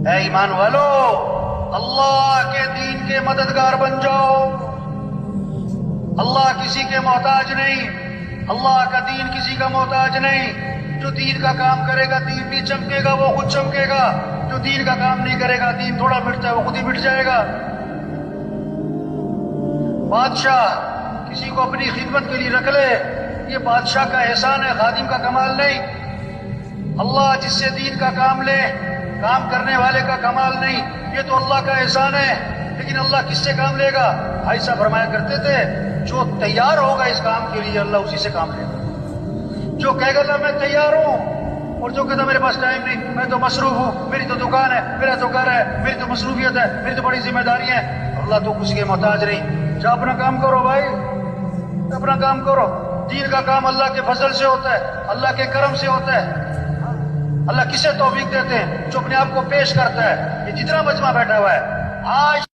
اے ایمان والو، اللہ کے دین کے مددگار بن جاؤ۔ اللہ کسی کے محتاج نہیں، اللہ کا دین کسی کا محتاج نہیں۔ جو دین کا کام کرے گا دین بھی چمکے گا، وہ خود چمکے گا۔ جو دین کا کام نہیں کرے گا دین تھوڑا مٹتا ہے، وہ خود ہی مٹ جائے گا۔ بادشاہ کسی کو اپنی خدمت کے لیے رکھ لے، یہ بادشاہ کا احسان ہے، خادم کا کمال نہیں۔ اللہ جس سے دین کا کام لے، کام کرنے والے کا کمال نہیں، یہ تو اللہ کا احسان ہے۔ لیکن اللہ کس سے کام لے گا؟ بھائی صاحب فرمایا کرتے تھے جو تیار ہوگا اس کام کے لیے اللہ اسی سے کام لے گا۔ جو کہے گا میں تیار ہوں اور جو کہتا میرے پاس ٹائم نہیں، میں تو مصروف ہوں، میری تو دکان ہے، میرا تو گھر ہے، میری تو مصروفیت ہے، میری تو بڑی ذمہ داری ہے، اللہ تو کسی کے محتاج نہیں۔ جا اپنا کام کرو بھائی، اپنا کام کرو۔ دین کا کام اللہ کے فضل سے ہوتا ہے، اللہ کے کرم سے ہوتا ہے۔ اللہ کسے توفیق دیتے ہیں؟ جو اپنے آپ کو پیش کرتا ہے۔ یہ جتنا مجمع بیٹھا ہوا ہے آج